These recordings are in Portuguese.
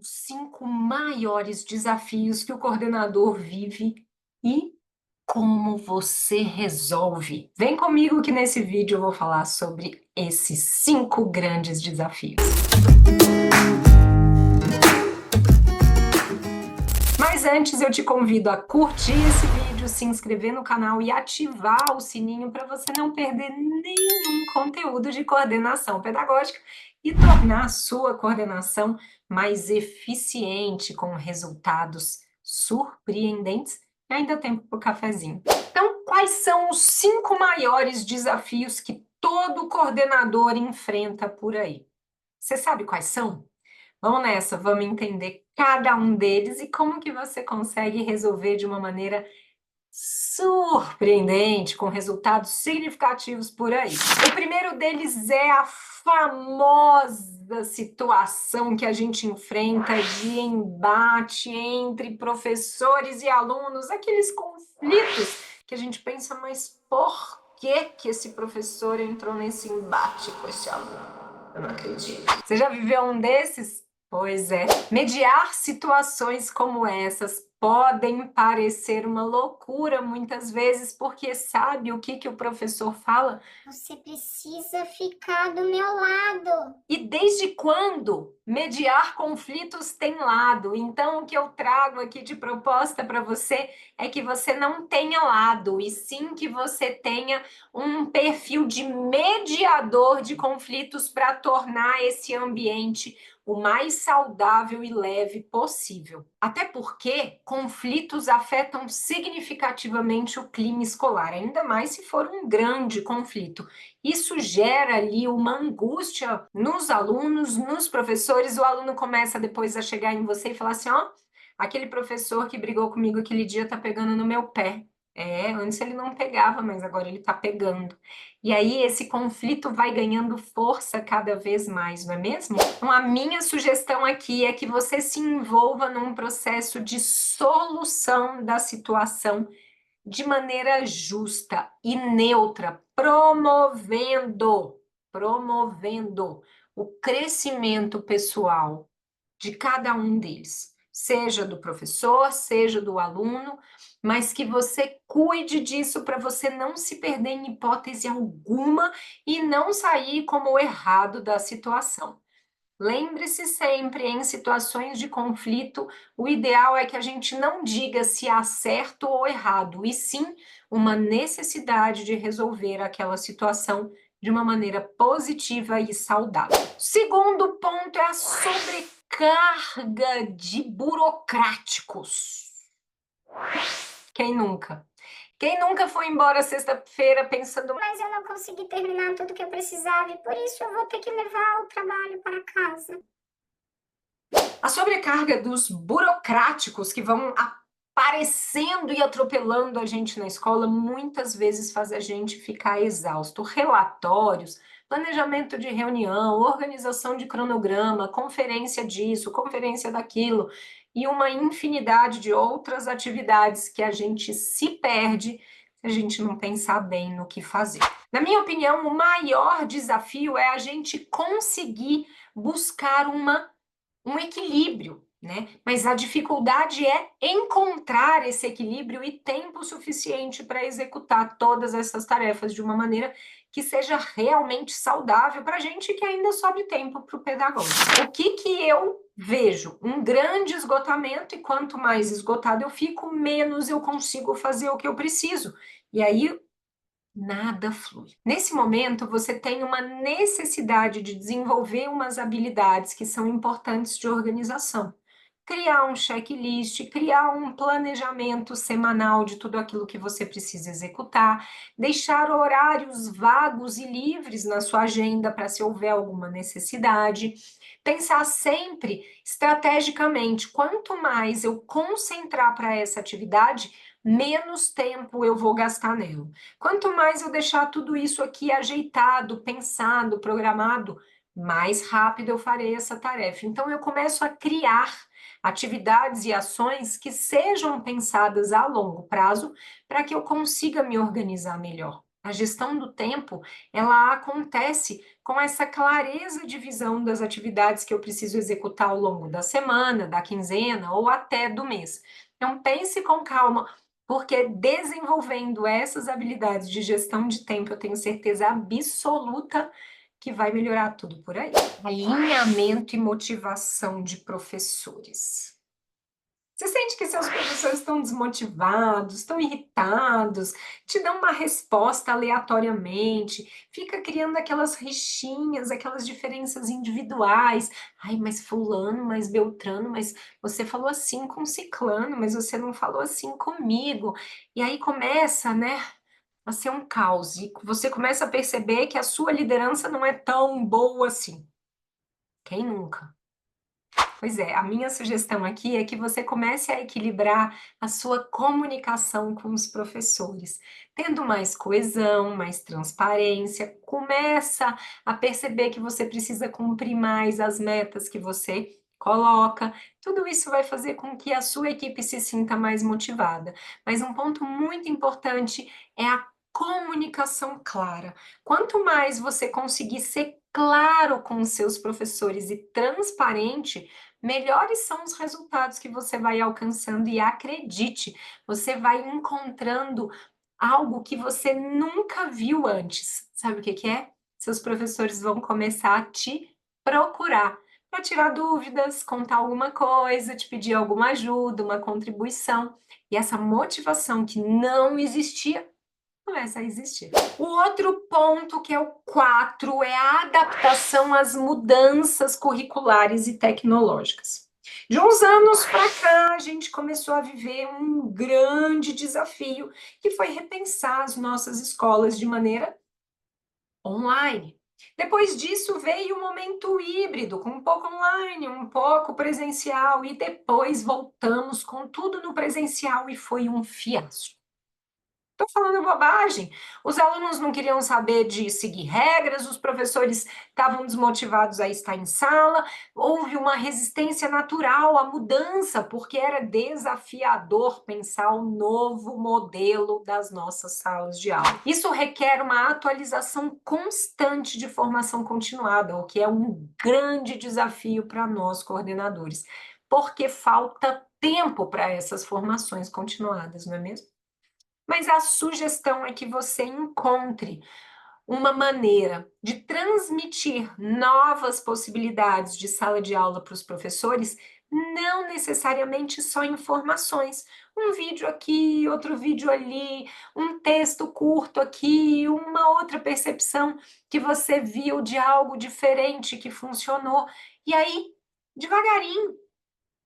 os 5 maiores desafios que o coordenador vive e como você resolve. Vem comigo que nesse vídeo eu vou falar sobre esses 5 grandes desafios. Mas antes eu te convido a curtir esse vídeo, se inscrever no canal e ativar o sininho para você não perder nenhum conteúdo de coordenação pedagógica e tornar a sua coordenação mais eficiente, com resultados surpreendentes e ainda tempo para o cafezinho. Então, quais são os 5 maiores desafios que todo coordenador enfrenta por aí? Você sabe quais são? Vamos nessa, vamos entender cada um deles e como que você consegue resolver de uma maneira surpreendente, com resultados significativos por aí. O primeiro deles é a famosa situação que a gente enfrenta de embate entre professores e alunos, aqueles conflitos que a gente pensa, mas por que esse professor entrou nesse embate com esse aluno? Eu não acredito. Você já viveu um desses? Pois é. Mediar situações como essas podem parecer uma loucura muitas vezes, porque sabe o que o professor fala? Você precisa ficar do meu lado. E desde quando mediar conflitos tem lado? Então, o que eu trago aqui de proposta para você é que você não tenha lado, e sim que você tenha um perfil de mediador de conflitos para tornar esse ambiente o mais saudável e leve possível. Até porque conflitos afetam significativamente o clima escolar, ainda mais se for um grande conflito. Isso gera ali uma angústia nos alunos, nos professores. O aluno começa depois a chegar em você e falar assim: ó, aquele professor que brigou comigo aquele dia tá pegando no meu pé. Antes ele não pegava, mas agora ele tá pegando. E aí esse conflito vai ganhando força cada vez mais, não é mesmo? Então a minha sugestão aqui é que você se envolva num processo de solução da situação de maneira justa e neutra, promovendo o crescimento pessoal de cada um deles, seja do professor, seja do aluno, mas que você cuide disso para você não se perder em hipótese alguma e não sair como o errado da situação. Lembre-se sempre, em situações de conflito, o ideal é que a gente não diga se há certo ou errado, e sim uma necessidade de resolver aquela situação de uma maneira positiva e saudável. Segundo ponto é a sobrecarga de burocráticos. Quem nunca? Quem nunca foi embora sexta-feira pensando, Mas eu não consegui terminar tudo que eu precisava e por isso eu vou ter que levar o trabalho para casa. a sobrecarga dos burocráticos que vão aparecendo e atropelando a gente na escola muitas vezes faz a gente ficar exausto. Relatórios, planejamento de reunião, organização de cronograma, conferência disso, conferência daquilo e uma infinidade de outras atividades que a gente se perde se a gente não pensar bem no que fazer. Na minha opinião, o maior desafio é a gente conseguir buscar um equilíbrio, né? Mas a dificuldade é encontrar esse equilíbrio e tempo suficiente para executar todas essas tarefas de uma maneira que seja realmente saudável para a gente que ainda sobra tempo para o pedagogo. O que eu vejo? Um grande esgotamento, e quanto mais esgotado eu fico, menos eu consigo fazer o que eu preciso. E aí nada flui. Nesse momento, você tem uma necessidade de desenvolver umas habilidades que são importantes de organização. Criar um checklist, criar um planejamento semanal de tudo aquilo que você precisa executar, deixar horários vagos e livres na sua agenda para se houver alguma necessidade. Pensar sempre estrategicamente, quanto mais eu concentrar para essa atividade, menos tempo eu vou gastar nela. Quanto mais eu deixar tudo isso aqui ajeitado, pensado, programado, mais rápido eu farei essa tarefa. Então, eu começo a criar atividades e ações que sejam pensadas a longo prazo para que eu consiga me organizar melhor. A gestão do tempo, ela acontece com essa clareza de visão das atividades que eu preciso executar ao longo da semana, da quinzena ou até do mês. Então, pense com calma, porque desenvolvendo essas habilidades de gestão de tempo, eu tenho certeza absoluta que vai melhorar tudo por aí. Alinhamento e motivação de professores. Você sente que seus professores estão desmotivados, estão irritados, te dão uma resposta aleatoriamente, fica criando aquelas rixinhas, aquelas diferenças individuais. Ai, mas fulano, mas Beltrano, mas você falou assim com ciclano, mas você não falou assim comigo. E aí começa, né, a ser um caos. E você começa a perceber que a sua liderança não é tão boa assim. Quem nunca? Pois é, a minha sugestão aqui é que você comece a equilibrar a sua comunicação com os professores, tendo mais coesão, mais transparência, começa a perceber que você precisa cumprir mais as metas que você coloca. Tudo isso vai fazer com que a sua equipe se sinta mais motivada. Mas um ponto muito importante é a comunicação clara. Quanto mais você conseguir ser claro com os seus professores e transparente, melhores são os resultados que você vai alcançando e acredite, você vai encontrando algo que você nunca viu antes. Sabe o que que é? Seus professores vão começar a te procurar para tirar dúvidas, contar alguma coisa, te pedir alguma ajuda, uma contribuição. E essa motivação que não existia começa a existir. O outro ponto, que é o 4, é a adaptação às mudanças curriculares e tecnológicas. De uns anos para cá, a gente começou a viver um grande desafio, que foi repensar as nossas escolas de maneira online. Depois disso veio o momento híbrido, com um pouco online, um pouco presencial, e depois voltamos com tudo no presencial e foi um fiasco. Estou falando bobagem. Os alunos não queriam saber de seguir regras, os professores estavam desmotivados a estar em sala, houve uma resistência natural à mudança, porque era desafiador pensar o novo modelo das nossas salas de aula. Isso requer uma atualização constante de formação continuada, o que é um grande desafio para nós coordenadores, porque falta tempo para essas formações continuadas, não é mesmo? Mas a sugestão é que você encontre uma maneira de transmitir novas possibilidades de sala de aula para os professores, não necessariamente só informações. Um vídeo aqui, outro vídeo ali, um texto curto aqui, uma outra percepção que você viu de algo diferente que funcionou. E aí, devagarinho,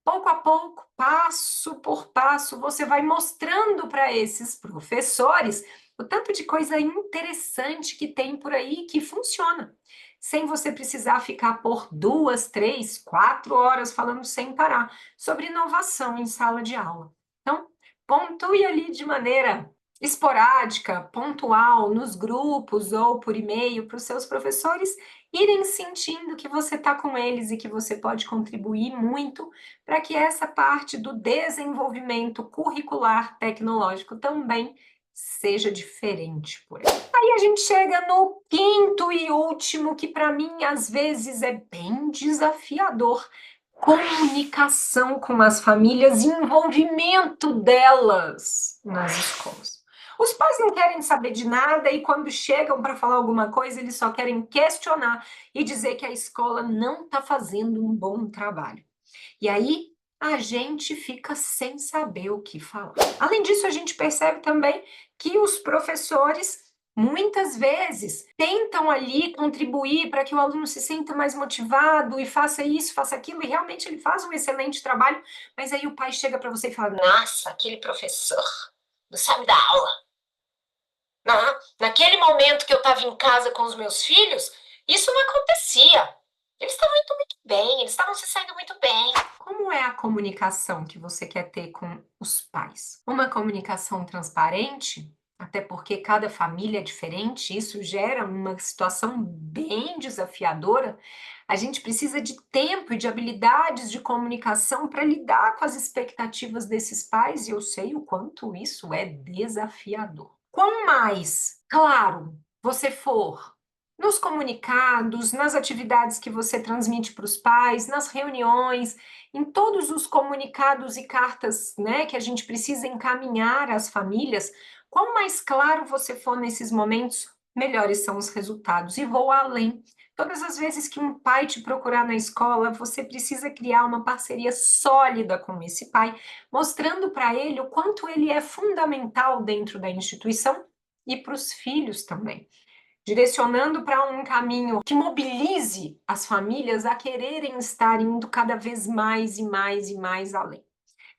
pouco a pouco, passo por passo, você vai mostrando para esses professores o tanto de coisa interessante que tem por aí que funciona, sem você precisar ficar por 2, 3, 4 horas falando sem parar sobre inovação em sala de aula. Então, pontue ali de maneira esporádica, pontual, nos grupos ou por e-mail para os seus professores irem sentindo que você está com eles e que você pode contribuir muito para que essa parte do desenvolvimento curricular tecnológico também seja diferente por aí. Aí a gente chega no quinto e último, que para mim às vezes é bem desafiador: comunicação com as famílias e envolvimento delas nas escolas. Os pais não querem saber de nada e quando chegam para falar alguma coisa, eles só querem questionar e dizer que a escola não está fazendo um bom trabalho. E aí a gente fica sem saber o que falar. Além disso, a gente percebe também que os professores muitas vezes tentam ali contribuir para que o aluno se sinta mais motivado e faça isso, faça aquilo, e realmente ele faz um excelente trabalho, mas aí o pai chega para você e fala: Nossa, aquele professor não sabe dar aula. Naquele momento que eu estava em casa com os meus filhos, isso não acontecia. Eles estavam indo muito bem, eles estavam se saindo muito bem. Como é a comunicação que você quer ter com os pais? Uma comunicação transparente, até porque cada família é diferente, isso gera uma situação bem desafiadora. A gente precisa de tempo e de habilidades de comunicação para lidar com as expectativas desses pais, e eu sei o quanto isso é desafiador. Quanto mais claro você for nos comunicados, nas atividades que você transmite para os pais, nas reuniões, em todos os comunicados e cartas, né, que a gente precisa encaminhar às famílias, quanto mais claro você for nesses momentos, melhores são os resultados. E vou além. Todas as vezes que um pai te procurar na escola, você precisa criar uma parceria sólida com esse pai, mostrando para ele o quanto ele é fundamental dentro da instituição e para os filhos também, direcionando para um caminho que mobilize as famílias a quererem estar indo cada vez mais e mais e mais além.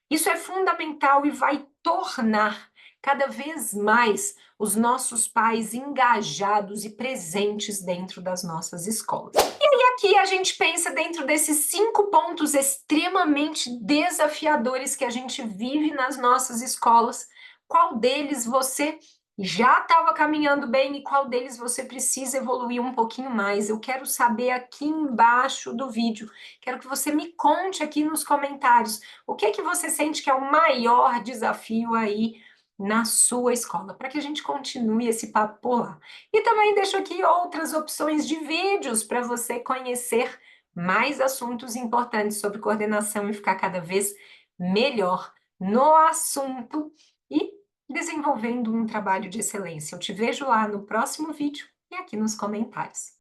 Isso é fundamental e vai tornar cada vez mais os nossos pais engajados e presentes dentro das nossas escolas. E aí aqui a gente pensa dentro desses 5 pontos extremamente desafiadores que a gente vive nas nossas escolas, qual deles você já estava caminhando bem e qual deles você precisa evoluir um pouquinho mais? Eu quero saber aqui embaixo do vídeo. Quero que você me conte aqui nos comentários o que é que você sente que é o maior desafio aí na sua escola, para que a gente continue esse papo por lá. E também deixo aqui outras opções de vídeos para você conhecer mais assuntos importantes sobre coordenação e ficar cada vez melhor no assunto e desenvolvendo um trabalho de excelência. Eu te vejo lá no próximo vídeo e aqui nos comentários.